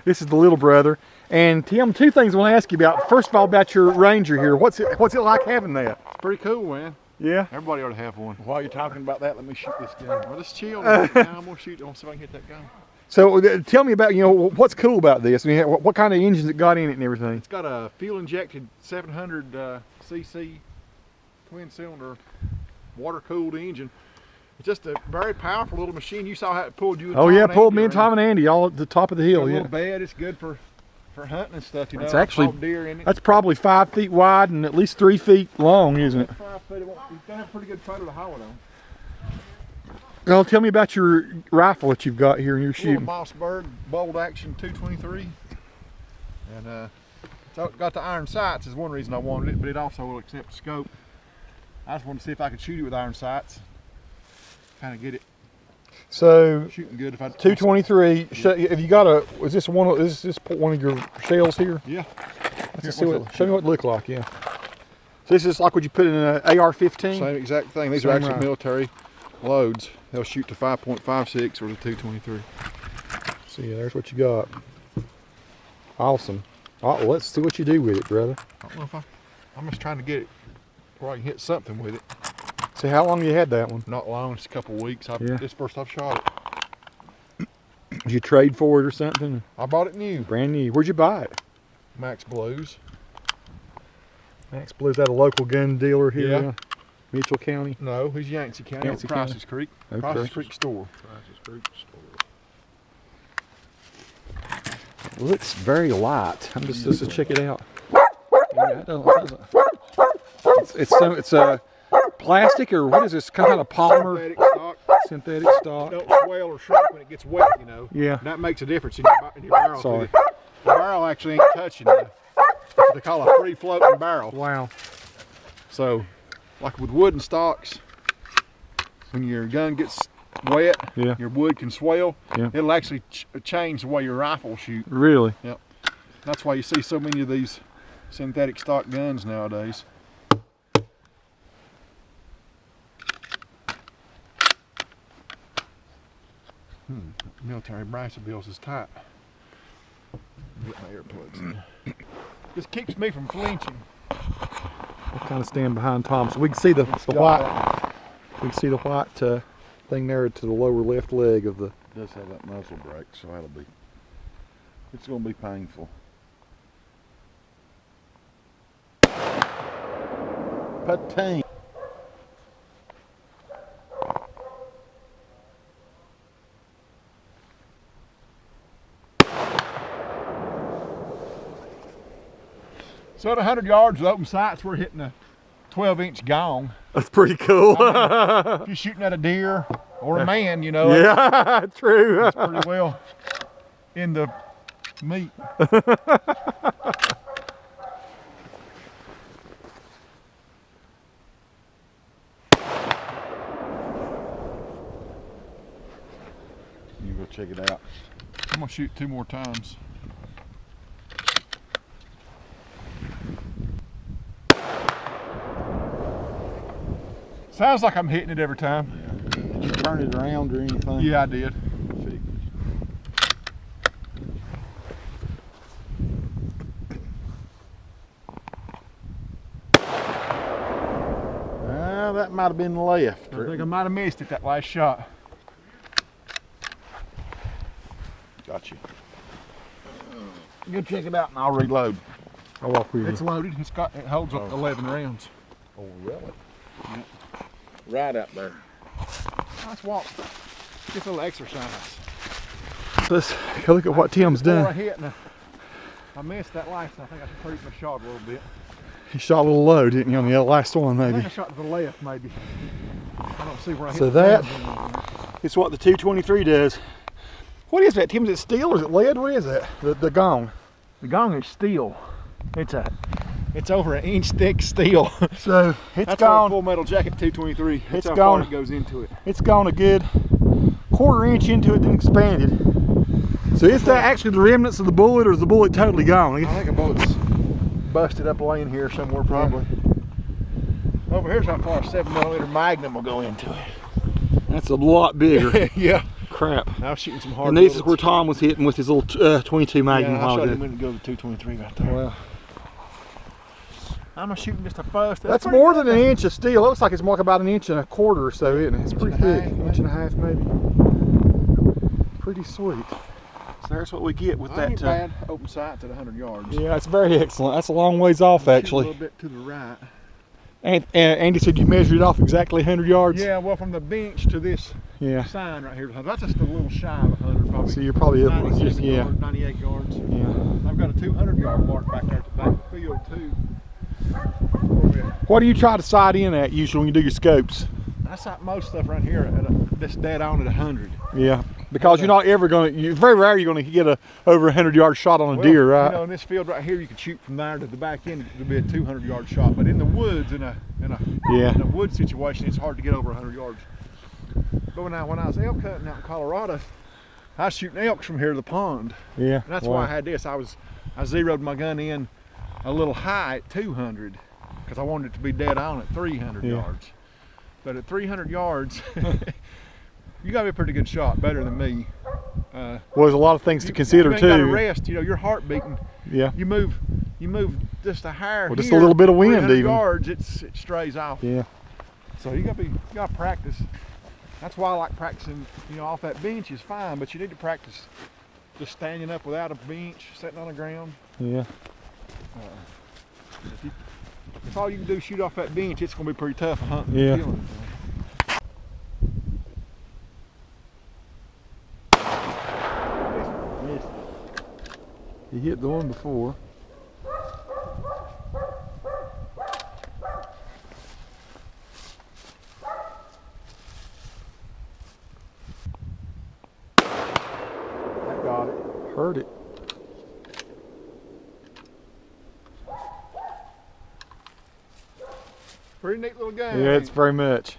This is the little brother. And Tim, two things I want to ask you about. First of all, about your Ranger here. What's it like having that? It's pretty cool, man. Yeah? Everybody ought to have one. While you're talking about that, let me shoot this gun. Well, just chill. Now I'm gonna shoot. I'm gonna see if I can hit that gun. So tell me about, what's cool about this? I mean, what kind of engines it got in it and everything? It's got a fuel-injected 700 cc twin-cylinder water-cooled engine. It's just a very powerful little machine. You saw how it pulled you. Oh yeah, pulled me and Tom and Andy all at the top of the hill. A Yeah. little bed. It's good for hunting and stuff. It's actually deer in it. That's probably 5 feet wide and at least 3 feet long, isn't it? 5 feet. You've got to have a pretty good photo to haul it on. Well, tell me about your rifle that you've got here and you're shooting. Mossberg Bolt-Action 223, and it's got the iron sights is one reason I wanted it, but it also will accept the scope. I just wanted to see if I could shoot it with iron sights, kind of get it so shooting good. If I 223. Yeah. Have you got a? Is this one of your shells here? Yeah. Show me what it looked like. Yeah. So this is like what you put in an AR-15. Same exact thing. These are actually military loads. They'll shoot to 5.56 or the 223. So yeah, there's what you got. Awesome. All right, well, let's see what you do with it, brother. I don't know if I'm just trying to get it where I can hit something with it. So how long you had that one? Not long, it's a couple of weeks. Yeah. This first I've shot it. Did you trade for it or something? I bought it new. Brand new. Where'd you buy it? Max Blues. Max Blues, that a local gun dealer here? Yeah. Mitchell County? No, he's Yancey County. Yancey Prices Creek. Okay. Prices Creek store. Prices Creek store. Looks very light. I'm just to check it out. Yeah, it doesn't. It's a plastic or what is this? Kind of polymer? Synthetic stock. Synthetic stock. Don't swell or shrink when it gets wet, Yeah. That makes a difference in your barrel. Sorry. The barrel actually ain't touching you. That's what they call a free floating barrel. Wow. So, like with wooden stocks, when your gun gets wet, Yeah. your wood can swell. Yeah. It'll actually change the way your rifle will shoot. Really? Yep. That's why you see so many of these synthetic stock guns nowadays. Military brass bills is tight. Get my earplugs in. This keeps me from flinching. I'll kind of stand behind Tom so we can see the white. We can see the white thing there to the lower left leg of the. It does have that muzzle brake, so it's gonna be painful. Patain. So at 100 yards with open sights, we're hitting a 12-inch gong. That's pretty cool. If you're shooting at a deer or a man, Yeah, true. it's pretty well in the meat. You go check it out. I'm gonna shoot 2 more times. Sounds like I'm hitting it every time. Yeah. Did you turn it around or anything? Yeah, I did. That might have been left. I think I might have missed it that last shot. Got you. Go check it out and I'll reload. I'll walk with you. It's loaded. It holds up 11 rounds. Oh, really? Yeah. Right up there. Nice walk. Just a little exercise. Let's go look at what Tim's Before I done. hit, and I missed that last. I think I tweaked my shot a little bit. He shot a little low, didn't you, on the last one, I maybe? think I shot to the left, maybe. I don't see where I hit. So the that ground. is what the 223 does. What is that, Tim? Is it steel or is it lead? What is that? The gong. The gong is steel. It's over an inch thick steel. So it's That's gone. a full metal jacket 223. That's It's how gone. far it goes into it. It's gone a good 1/4 inch into it, then expanded. So is that actually the remnants of the bullet, or is the bullet totally gone? I think a bullet's busted up laying here somewhere, probably. Over here's how far a 7mm Magnum will go into it. That's a lot bigger. Yeah. crap. I was shooting some hard And this is bullets. where Tom was hitting with his little 22 Magnum. Yeah, I while shot ago. him when it go to 223 right there. Well, I'm shooting just a bust. that's more than an inch of steel. It looks like it's more like about an inch and a quarter or so, isn't it? It's pretty and a thick. half, Inch and a half, maybe. Pretty sweet. So there's what we get with I that. ain't bad open sights at 100 yards. Yeah, it's very excellent. That's a long ways off, Shoot a actually. little bit to the right. And Andy said you measured it off exactly 100 yards. Yeah, well, from the bench to this Yeah. sign right here, that's just a little shy of 100, probably. So you're probably able to 97 just, yeah. yards, 98 yards. Yeah. I've got a 200-yard mark back there at the back of the field too. What do you try to sight in at usually when you do your scopes? I sight most stuff right here at that's dead on at 100. Yeah. Because you're not ever going to, very rare you're going to get a over 100-yard shot on a deer, right? You know, in this field right here, you could shoot from there to the back end. It would be a 200-yard shot. But in the woods, in a wood situation, it's hard to get over 100 yards. But when I was elk hunting out in Colorado, I was shooting elks from here to the pond. Yeah. And that's why I had this. I zeroed my gun in a little high at 200 because I wanted it to be dead on at 300 yards. But at 300 yards, you got to be a pretty good shot, better than me. Well, there's a lot of things to consider you ain't gotta too. rest, you know, your heart beating. Yeah. You move just a hair. Well, just here, a little bit of wind 300 even. yards, it strays off. Yeah. So you gotta practice. That's why I like practicing. You know, off that bench is fine, but you need to practice just standing up without a bench, sitting on the ground. Yeah. If all you can do is shoot off that bench, it's gonna be pretty tough hunting. Yeah. And killing. You hit the one before. I got it. Heard it. Pretty neat little game. Yeah, it's very much.